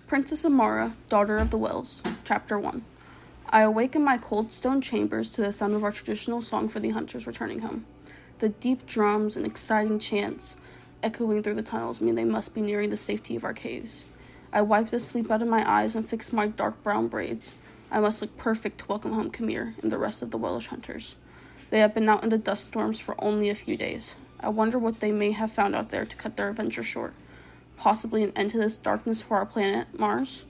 Princess Amarea, Daughter of the Wells, Chapter 1. I awake in my cold stone chambers to the sound of our traditional song for the hunters returning home. The deep drums and exciting chants echoing through the tunnels mean they must be nearing the safety of our caves. I wipe the sleep out of my eyes and fix my dark brown braids. I must look perfect to welcome home Camille and the rest of the Welsh hunters. They have been out in the dust storms for only a few days. I wonder what they may have found out there to cut their adventure short. Possibly an end to this darkness for our planet, Mars.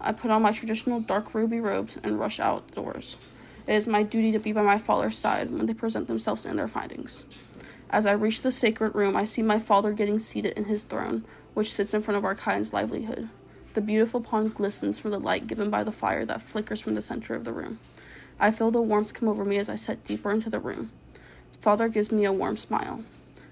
I put on my traditional dark ruby robes and rush outdoors. It is my duty to be by my father's side when they present themselves in their findings. As I reach the sacred room, I see my father getting seated in his throne, which sits in front of our kind's livelihood. The beautiful pond glistens from the light given by the fire that flickers from the center of the room. I feel the warmth come over me as I step deeper into the room. Father gives me a warm smile.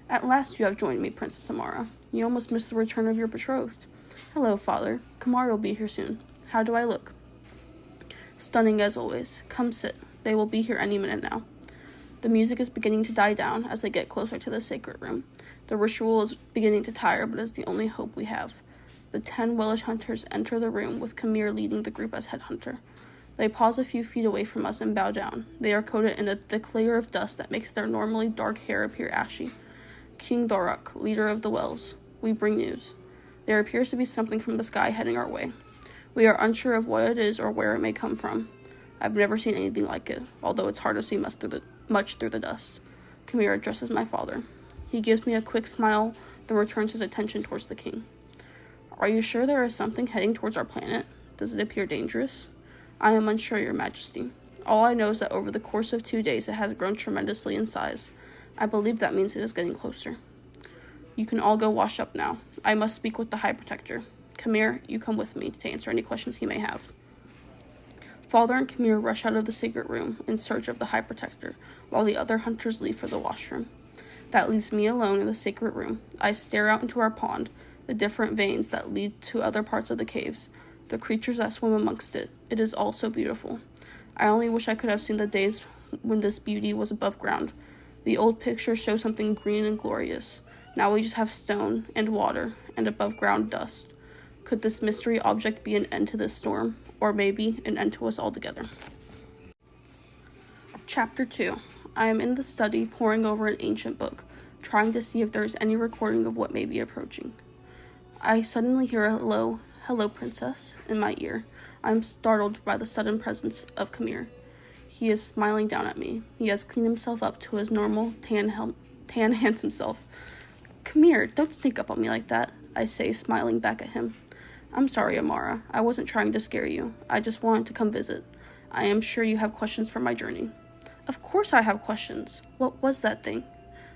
At last you have joined me, Princess Amara. You almost missed the return of your betrothed. Hello, Father. Kamar will be here soon. How do I look? Stunning as always. Come sit. They will be here any minute now. The music is beginning to die down as they get closer to the sacred room. The ritual is beginning to tire, but is the only hope we have. The 10 Welsh hunters enter the room, with Camille leading the group as head hunter. They pause a few feet away from us and bow down. They are coated in a thick layer of dust that makes their normally dark hair appear ashy. King Thorak, leader of the Wells. We bring news. There appears to be something from the sky heading our way. We are unsure of what it is or where it may come from. I've never seen anything like it, although it's hard to see much through the dust. Camille addresses my father. He gives me a quick smile, then returns his attention towards the king. Are you sure there is something heading towards our planet? Does it appear dangerous? I am unsure, Your Majesty. All I know is that over the course of 2 days it has grown tremendously in size. I believe that means it is getting closer. You can all go wash up now. I must speak with the High Protector. Camille, you come with me to answer any questions he may have. Father and Camille rush out of the sacred room in search of the High Protector, while the other hunters leave for the washroom. That leaves me alone in the sacred room. I stare out into our pond, the different veins that lead to other parts of the caves, the creatures that swim amongst it. It is all so beautiful. I only wish I could have seen the days when this beauty was above ground. The old pictures show something green and glorious. Now we just have stone and water and above ground dust. Could this mystery object be an end to this storm, or maybe an end to us altogether? Chapter 2. I am in the study poring over an ancient book, trying to see if there is any recording of what may be approaching. I suddenly hear a low, "Hello, Princess," in my ear. I am startled by the sudden presence of Camille. He is smiling down at me. He has cleaned himself up to his normal, tan, handsome self. Camille, don't sneak up on me like that, I say, smiling back at him. I'm sorry, Amara. I wasn't trying to scare you. I just wanted to come visit. I am sure you have questions for my journey. Of course I have questions. What was that thing?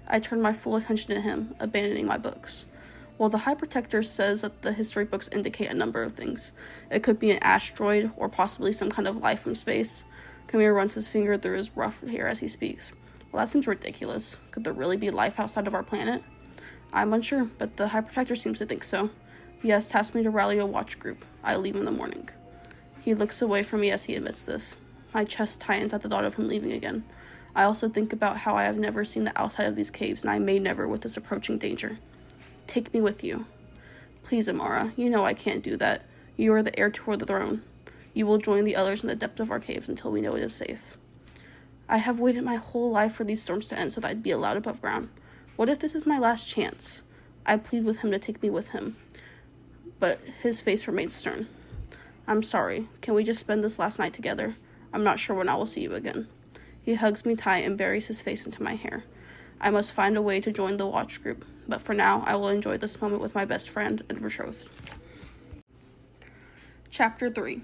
I turn my full attention to him, abandoning my books. Well, the High Protector says that the history books indicate a number of things. It could be an asteroid, or possibly some kind of life from space. Camille runs his finger through his rough hair as he speaks. Well, that seems ridiculous. Could there really be life outside of our planet? I'm unsure, but the High Protector seems to think so. He has tasked me to rally a watch group. I leave in the morning. He looks away from me as he admits this. My chest tightens at the thought of him leaving again. I also think about how I have never seen the outside of these caves, and I may never with this approaching danger. Take me with you. Please, Amara, you know I can't do that. You are the heir to the throne. You will join the others in the depth of our caves until we know it is safe. I have waited my whole life for these storms to end so that I'd be allowed above ground. What if this is my last chance? I plead with him to take me with him, but his face remains stern. I'm sorry. Can we just spend this last night together? I'm not sure when I will see you again. He hugs me tight and buries his face into my hair. I must find a way to join the watch group, but for now, I will enjoy this moment with my best friend and betrothed. Chapter 3.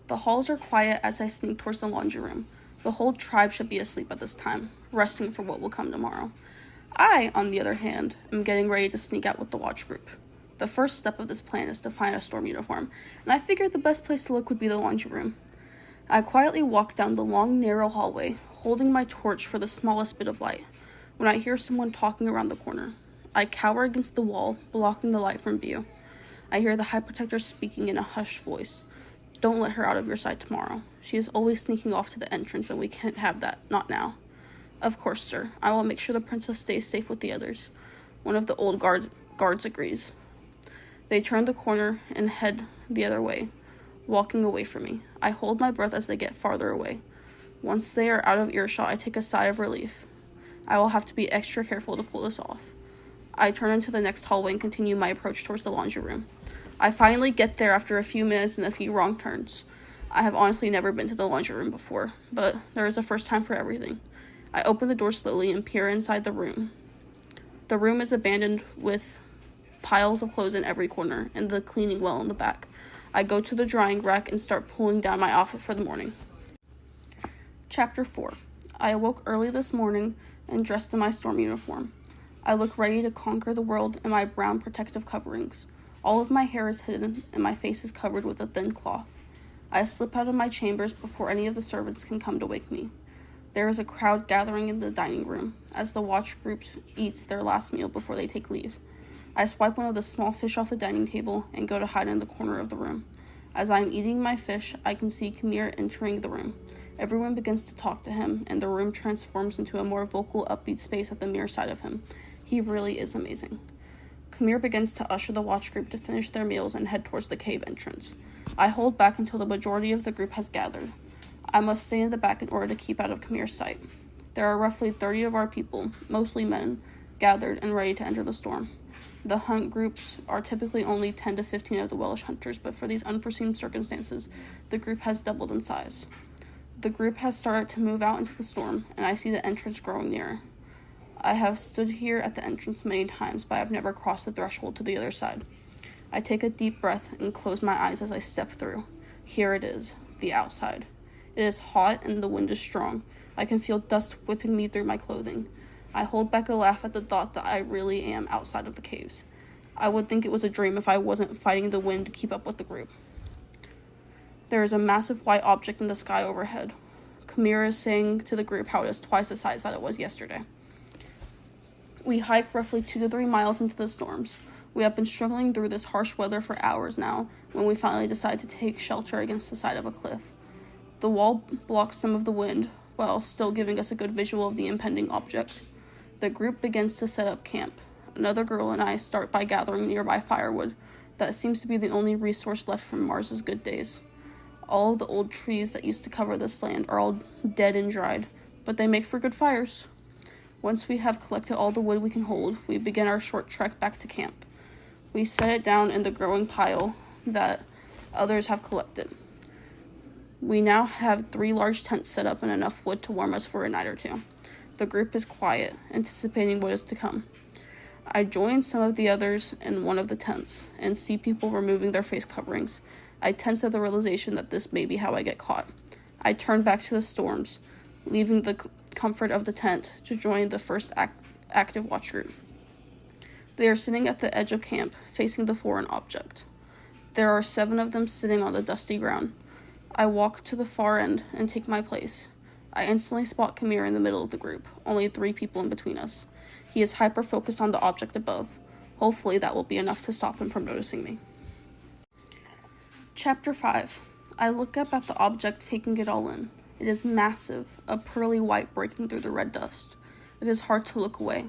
The halls are quiet as I sneak towards the laundry room. The whole tribe should be asleep at this time, resting for what will come tomorrow. I, on the other hand, am getting ready to sneak out with the watch group. The first step of this plan is to find a storm uniform, and I figured the best place to look would be the laundry room. I quietly walk down the long, narrow hallway, holding my torch for the smallest bit of light, when I hear someone talking around the corner. I cower against the wall, blocking the light from view. I hear the High Protector speaking in a hushed voice. Don't let her out of your sight tomorrow. She is always sneaking off to the entrance, and we can't have that, not now. Of course, sir. I will make sure the princess stays safe with the others. One of the old guards agrees. They turn the corner and head the other way, walking away from me. I hold my breath as they get farther away. Once they are out of earshot, I take a sigh of relief. I will have to be extra careful to pull this off. I turn into the next hallway and continue my approach towards the laundry room. I finally get there after a few minutes and a few wrong turns. I have honestly never been to the laundry room before, but there is a first time for everything. I open the door slowly and peer inside the room. The room is abandoned with piles of clothes in every corner and the cleaning well in the back. I go to the drying rack and start pulling down my outfit for the morning. Chapter 4. I awoke early this morning and dressed in my storm uniform. I look ready to conquer the world in my brown protective coverings. All of my hair is hidden and my face is covered with a thin cloth. I slip out of my chambers before any of the servants can come to wake me. There is a crowd gathering in the dining room as the watch group eats their last meal before they take leave. I swipe one of the small fish off the dining table and go to hide in the corner of the room. As I am eating my fish, I can see Kamir entering the room. Everyone begins to talk to him, and the room transforms into a more vocal, upbeat space at the mirror side of him. He really is amazing. Kamir begins to usher the watch group to finish their meals and head towards the cave entrance. I hold back until the majority of the group has gathered. I must stay in the back in order to keep out of Kamir's sight. There are roughly 30 of our people, mostly men, gathered and ready to enter the storm. The hunt groups are typically only 10 to 15 of the Welsh hunters, but for these unforeseen circumstances, the group has doubled in size. The group has started to move out into the storm, and I see the entrance growing nearer. I have stood here at the entrance many times, but I have never crossed the threshold to the other side. I take a deep breath and close my eyes as I step through. Here it is, the outside. It is hot and the wind is strong. I can feel dust whipping me through my clothing. I hold back a laugh at the thought that I really am outside of the caves. I would think it was a dream if I wasn't fighting the wind to keep up with the group. There is a massive white object in the sky overhead. Kamira is saying to the group how it is twice the size that it was yesterday. We hike roughly 2 to 3 miles into the storms. We have been struggling through this harsh weather for hours now when we finally decide to take shelter against the side of a cliff. The wall blocks some of the wind, while still giving us a good visual of the impending object. The group begins to set up camp. Another girl and I start by gathering nearby firewood. That seems to be the only resource left from Mars's good days. All of the old trees that used to cover this land are all dead and dried, but they make for good fires. Once we have collected all the wood we can hold, we begin our short trek back to camp. We set it down in the growing pile that others have collected. We now have 3 large tents set up and enough wood to warm us for a night or two. The group is quiet, anticipating what is to come. I join some of the others in one of the tents and see people removing their face coverings. I tense at the realization that this may be how I get caught. I turn back to the storms, leaving the comfort of the tent to join the first active watch group. They are sitting at the edge of camp, facing the foreign object. There are 7 of them sitting on the dusty ground. I walk to the far end and take my place. I instantly spot Kamir in the middle of the group, only 3 people in between us. He is hyper-focused on the object above. Hopefully that will be enough to stop him from noticing me. Chapter 5. I look up at the object, taking it all in. It is massive, a pearly white breaking through the red dust. It is hard to look away.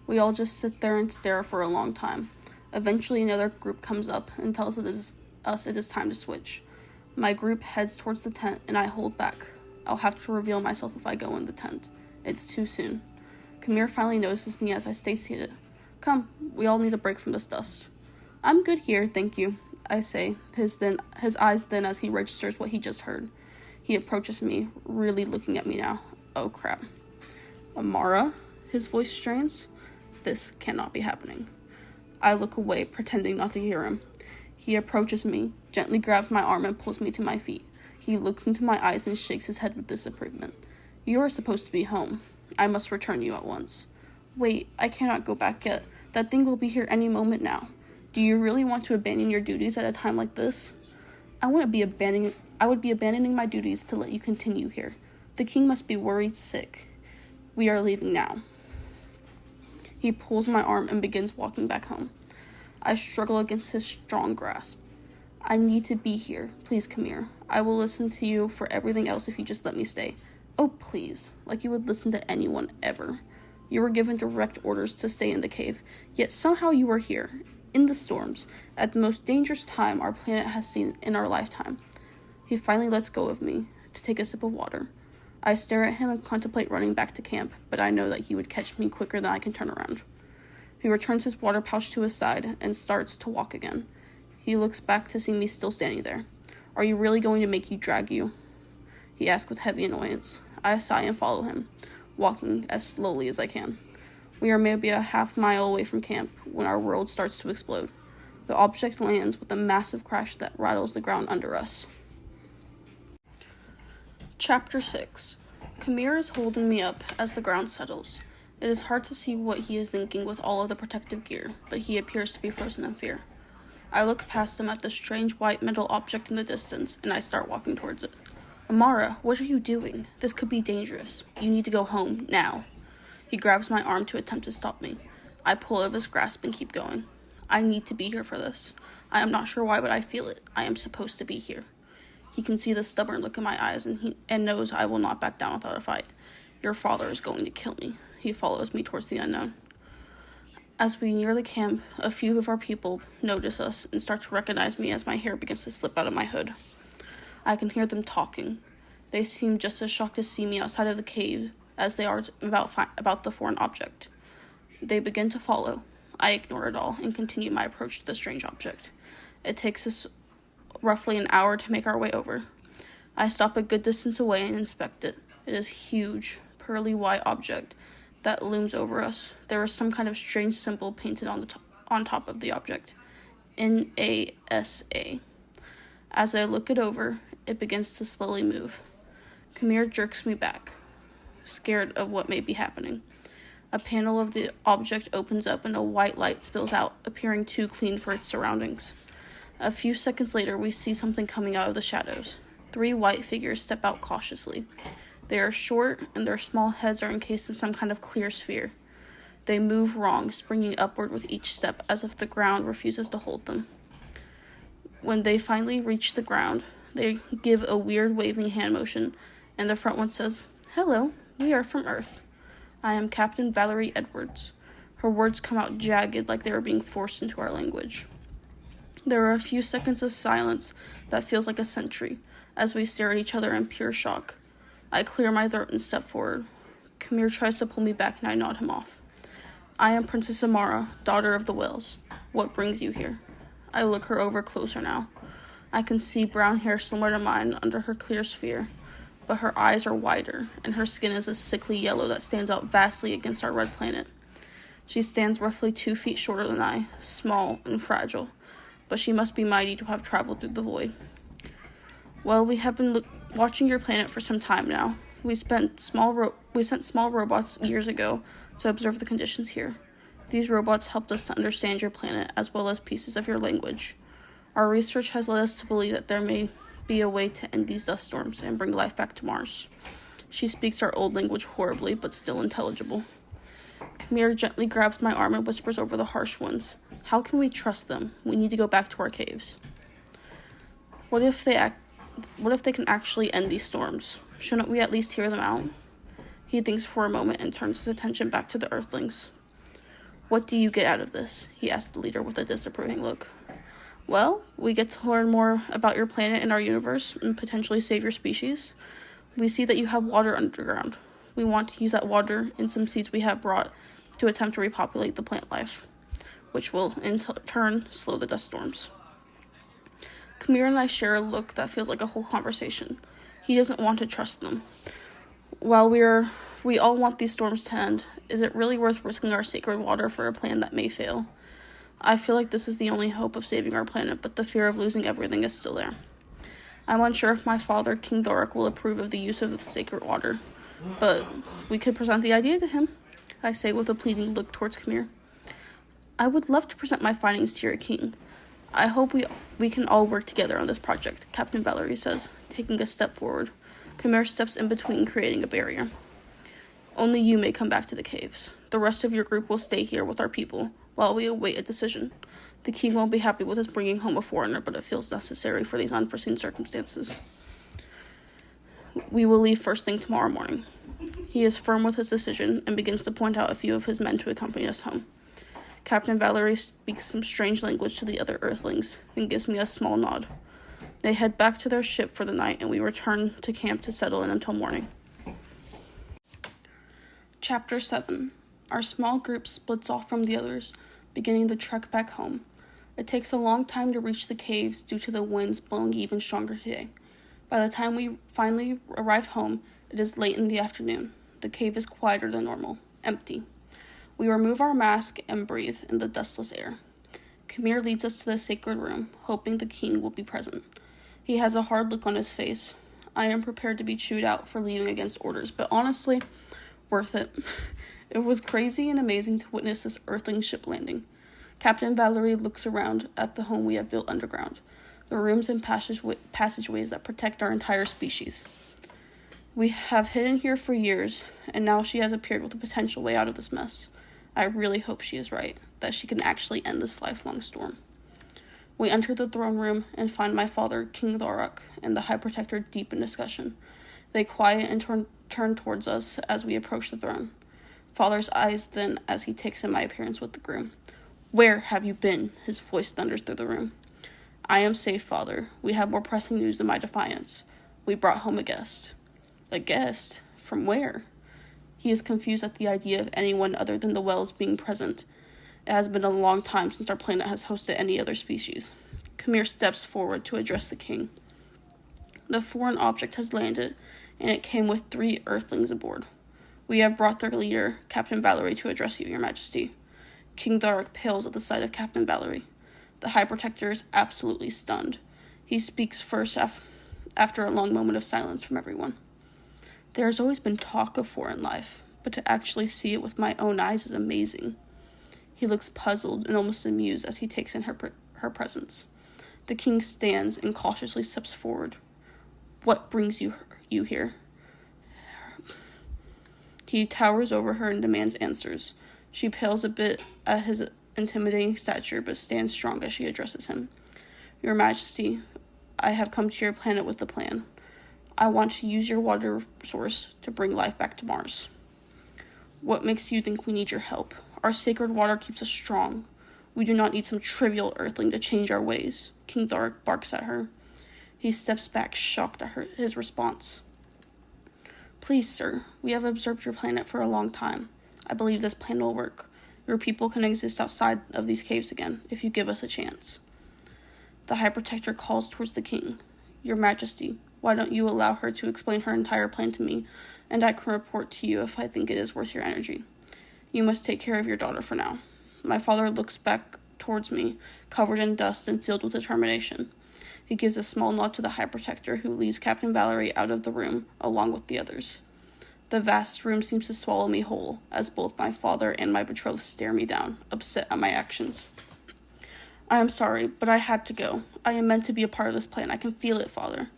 We all just sit there and stare for a long time. Eventually another group comes up and tells it is time to switch. My group heads towards the tent and I hold back. I'll have to reveal myself if I go in the tent. It's too soon. Kamir finally notices me as I stay seated. Come, we all need a break from this dust. I'm good here, thank you, I say, his eyes thin as he registers what he just heard. He approaches me, really looking at me now. Oh crap. Amara? His voice strains. This cannot be happening. I look away, pretending not to hear him. He approaches me, gently grabs my arm and pulls me to my feet. He looks into my eyes and shakes his head with disapproval. You are supposed to be home. I must return you at once. Wait, I cannot go back yet. That thing will be here any moment now. Do you really want to abandon your duties at a time like this? I would be abandoning my duties to let you continue here. The king must be worried sick. We are leaving now. He pulls my arm and begins walking back home. I struggle against his strong grasp. I need to be here. Please come here. I will listen to you for everything else if you just let me stay. Oh, please. Like you would listen to anyone ever. You were given direct orders to stay in the cave, yet somehow you are here. in the storms, at the most dangerous time our planet has seen in our lifetime. He finally lets go of me to take a sip of water. I stare at him and contemplate running back to camp, but I know that he would catch me quicker than I can turn around. He returns his water pouch to his side and starts to walk again. He looks back to see me still standing there. Are you really going to make you drag you? He asks with heavy annoyance. I sigh and follow him, walking as slowly as I can. We are maybe a half mile away from camp when our world starts to explode. The object lands with a massive crash that rattles the ground under us. Chapter 6. Kamir is holding me up as the ground settles. It is hard to see what he is thinking with all of the protective gear, but he appears to be frozen in fear. I look past him at the strange white metal object in the distance, and I start walking towards it. Amara, what are you doing? This could be dangerous. You need to go home, now. He grabs my arm to attempt to stop me. I pull out of his grasp and keep going. I need to be here for this. I am not sure why, but I feel it. I am supposed to be here. He can see the stubborn look in my eyes and knows I will not back down without a fight. Your father is going to kill me. He follows me towards the unknown. As we near the camp, a few of our people notice us and start to recognize me as my hair begins to slip out of my hood. I can hear them talking. They seem just as shocked to see me outside of the cave as they are about the foreign object. They begin to follow. I ignore it all and continue my approach to the strange object. It takes us roughly an hour to make our way over. I stop a good distance away and inspect it. It is a huge, pearly white object that looms over us. There is some kind of strange symbol painted on top of the object. NASA. As I look it over, it begins to slowly move. Kamir jerks me back, scared of what may be happening. A panel of the object opens up and a white light spills out, appearing too clean for its surroundings. A few seconds later, we see something coming out of the shadows. 3 white figures step out cautiously. They are short, and their small heads are encased in some kind of clear sphere. They move wrong, springing upward with each step, as if the ground refuses to hold them. When they finally reach the ground, they give a weird waving hand motion, and the front one says, "Hello, we are from Earth. I am Captain Valerie Edwards." Her words come out jagged like they were being forced into our language. There are a few seconds of silence that feels like a century, as we stare at each other in pure shock. I clear my throat and step forward. Kamir tries to pull me back and I nod him off. I am Princess Amara, daughter of the Whales. What brings you here? I look her over closer now. I can see brown hair similar to mine under her clear sphere, but her eyes are wider, and her skin is a sickly yellow that stands out vastly against our red planet. She stands roughly 2 feet shorter than I, small and fragile, but she must be mighty to have traveled through the void. Well, we have been watching your planet for some time now. We sent small robots years ago to observe the conditions here. These robots helped us to understand your planet as well as pieces of your language. Our research has led us to believe that there may be a way to end these dust storms and bring life back to Mars. She speaks our old language horribly, but still intelligible. Kamir gently grabs my arm and whispers over the harsh ones. How can we trust them? We need to go back to our caves. What if they can actually end these storms? Shouldn't we at least hear them out? He thinks for a moment and turns his attention back to the Earthlings. What do you get out of this? He asked the leader with a disapproving look. Well, we get to learn more about your planet and our universe and potentially save your species. We see that you have water underground. We want to use that water and some seeds we have brought to attempt to repopulate the plant life, which will in turn slow the dust storms. Kamir and I share a look that feels like a whole conversation. He doesn't want to trust them. While we all want these storms to end, is it really worth risking our sacred water for a plan that may fail? I feel like this is the only hope of saving our planet, but the fear of losing everything is still there. I'm unsure if my father, King Thorik, will approve of the use of the sacred water, but we could present the idea to him, I say with a pleading look towards Kamir. I would love to present my findings to your king. I hope we can all work together on this project, Captain Valerie says, taking a step forward. Kamir steps in between, creating a barrier. Only you may come back to the caves. The rest of your group will stay here with our people while we await a decision. The king won't be happy with us bringing home a foreigner, but it feels necessary for these unforeseen circumstances. We will leave first thing tomorrow morning. He is firm with his decision and begins to point out a few of his men to accompany us home. Captain Valerie speaks some strange language to the other Earthlings and gives me a small nod. They head back to their ship for the night, and we return to camp to settle in until morning. Chapter 7. Our small group splits off from the others, beginning the trek back home. It takes a long time to reach the caves due to the winds blowing even stronger today. By the time we finally arrive home, it is late in the afternoon. The cave is quieter than normal, empty. We remove our mask and breathe in the dustless air. Khmer leads us to the sacred room, hoping the king will be present. He has a hard look on his face. I am prepared to be chewed out for leaving against orders, but honestly, worth it. It was crazy and amazing to witness this Earthling ship landing. Captain Valerie looks around at the home we have built underground, the rooms and passageways that protect our entire species. We have hidden here for years, and now she has appeared with a potential way out of this mess. I really hope she is right, that she can actually end this lifelong storm. We enter the throne room and find my father, King Thorak, and the High Protector deep in discussion. They quiet and turn towards us as we approach the throne. Father's eyes thin as he takes in my appearance with the groom. "Where have you been?" His voice thunders through the room. "I am safe, father. We have more pressing news than my defiance. We brought home a guest." "A guest? From where?" He is confused at the idea of anyone other than the Wells being present. It has been a long time since our planet has hosted any other species. Khmer steps forward to address the king. The foreign object has landed, and it came with 3 Earthlings aboard. "We have brought their leader, Captain Valerie, to address you, your majesty." King Thorak pales at the sight of Captain Valerie. The High Protector is absolutely stunned. He speaks first after a long moment of silence from everyone. "There has always been talk of foreign life, but to actually see it with my own eyes is amazing." He looks puzzled and almost amused as he takes in her presence. The king stands and cautiously steps forward. "What brings you here?" He towers over her and demands answers. She pales a bit at his intimidating stature, but stands strong as she addresses him. "Your Majesty, I have come to your planet with a plan. I want to use your water source to bring life back to Mars." "What makes you think we need your help? Our sacred water keeps us strong. We do not need some trivial Earthling to change our ways," King Thorak barks at her. He steps back, shocked at his response. "Please, sir, we have observed your planet for a long time. I believe this plan will work. Your people can exist outside of these caves again, if you give us a chance." The High Protector calls towards the king. "Your Majesty, why don't you allow her to explain her entire plan to me, and I can report to you if I think it is worth your energy. You must take care of your daughter for now." My father looks back towards me, covered in dust and filled with determination. He gives a small nod to the High Protector, who leads Captain Valerie out of the room, along with the others. The vast room seems to swallow me whole, as both my father and my betrothed stare me down, upset at my actions. "I am sorry, but I had to go. I am meant to be a part of this plan. I can feel it, father."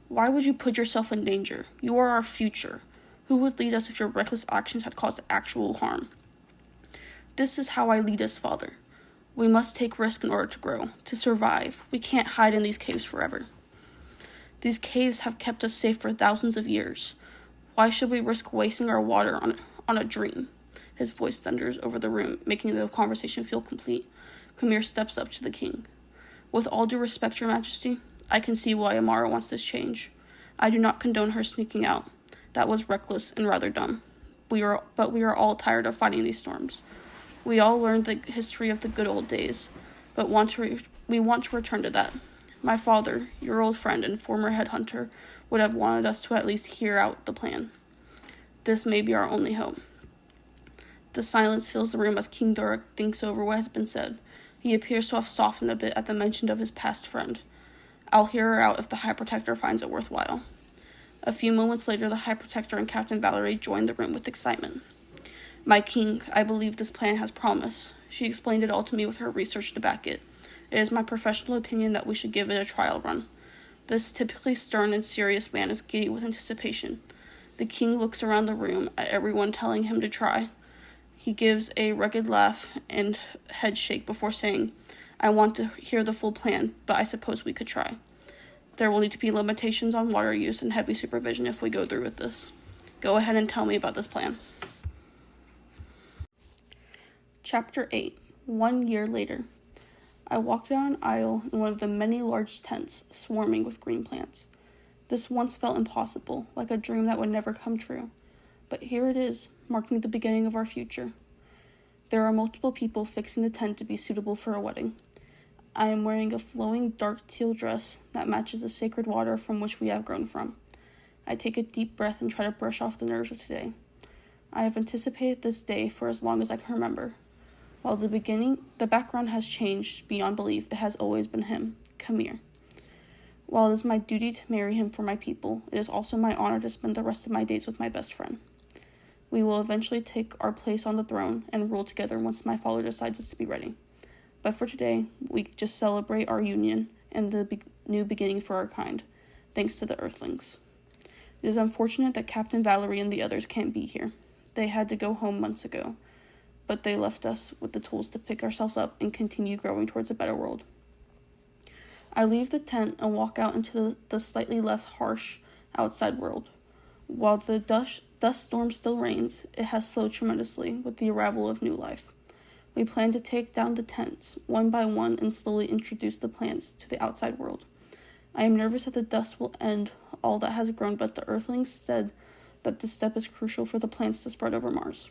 "Why would you put yourself in danger? You are our future. Who would lead us if your reckless actions had caused actual harm?" "This is how I lead us, father. We must take risk in order to grow, to survive. We can't hide in these caves forever. These caves have kept us safe for thousands of years. Why should we risk wasting our water on a dream?" His voice thunders over the room, making the conversation feel complete. Khmer steps up to the king. "With all due respect, your Majesty, I can see why Amara wants this change. I do not condone her sneaking out. That was reckless and rather dumb. But we are all tired of fighting these storms. We all learned the history of the good old days, but we want to return to that. My father, your old friend and former headhunter, would have wanted us to at least hear out the plan. This may be our only hope." The silence fills the room as King Thorak thinks over what has been said. He appears to have softened a bit at the mention of his past friend. I'll hear her out if the High Protector finds it worthwhile. A few moments later, the High Protector and Captain Valerie join the room with excitement. "My king, I believe this plan has promise." She explained it all to me with her research to back it. "It is my professional opinion that we should give it a trial run." This typically stern and serious man is giddy with anticipation. The king looks around the room at everyone telling him to try. He gives a rugged laugh and head shake before saying, "I want to hear the full plan, but I suppose we could try. There will need to be limitations on water use and heavy supervision if we go through with this. Go ahead and tell me about this plan." Chapter 8. 1 year later. I walked down an aisle in one of the many large tents swarming with green plants. This once felt impossible, like a dream that would never come true. But here it is, marking the beginning of our future. There are multiple people fixing the tent to be suitable for a wedding. I am wearing a flowing dark teal dress that matches the sacred water from which we have grown from. I take a deep breath and try to brush off the nerves of today. I have anticipated this day for as long as I can remember. While the background has changed beyond belief, it has always been him, Kamir. While it is my duty to marry him for my people, it is also my honor to spend the rest of my days with my best friend. We will eventually take our place on the throne and rule together once my father decides us to be ready. But for today, we just celebrate our union and the new beginning for our kind, thanks to the Earthlings. It is unfortunate that Captain Valerie and the others can't be here. They had to go home months ago, but they left us with the tools to pick ourselves up and continue growing towards a better world. I leave the tent and walk out into the slightly less harsh outside world. While the dust storm still reigns, it has slowed tremendously with the arrival of new life. We plan to take down the tents, one by one, and slowly introduce the plants to the outside world. I am nervous that the dust will end all that has grown, but the Earthlings said that this step is crucial for the plants to spread over Mars.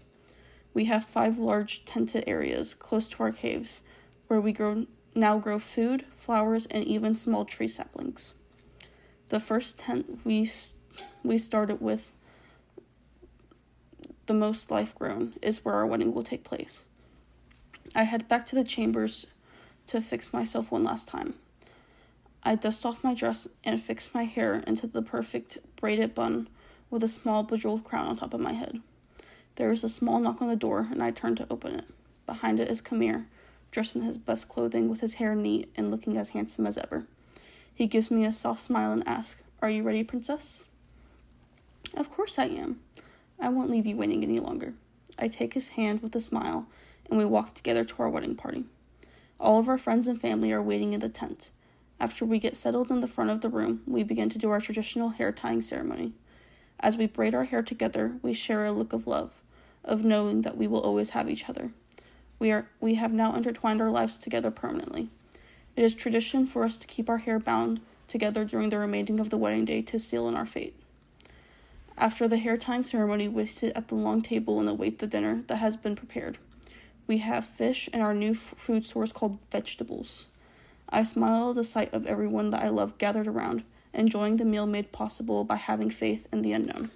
We have 5 large tented areas close to our caves, where we now grow food, flowers, and even small tree saplings. The first tent we started with, the most life grown, is where our wedding will take place. I head back to the chambers to fix myself one last time. I dust off my dress and fix my hair into the perfect braided bun with a small bejeweled crown on top of my head. There is a small knock on the door, and I turn to open it. Behind it is Kamir, dressed in his best clothing with his hair neat and looking as handsome as ever. He gives me a soft smile and asks, "Are you ready, princess?" "Of course I am. I won't leave you waiting any longer." I take his hand with a smile, and we walk together to our wedding party. All of our friends and family are waiting in the tent. After we get settled in the front of the room, we begin to do our traditional hair tying ceremony. As we braid our hair together, we share a look of love, of knowing that we will always have each other. We have now intertwined our lives together permanently. It is tradition for us to keep our hair bound together during the remaining of the wedding day to seal in our fate. After the hair tying ceremony, we sit at the long table and await the dinner that has been prepared. We have fish and our new food source called vegetables. I smile at the sight of everyone that I love gathered around, enjoying the meal made possible by having faith in the unknown.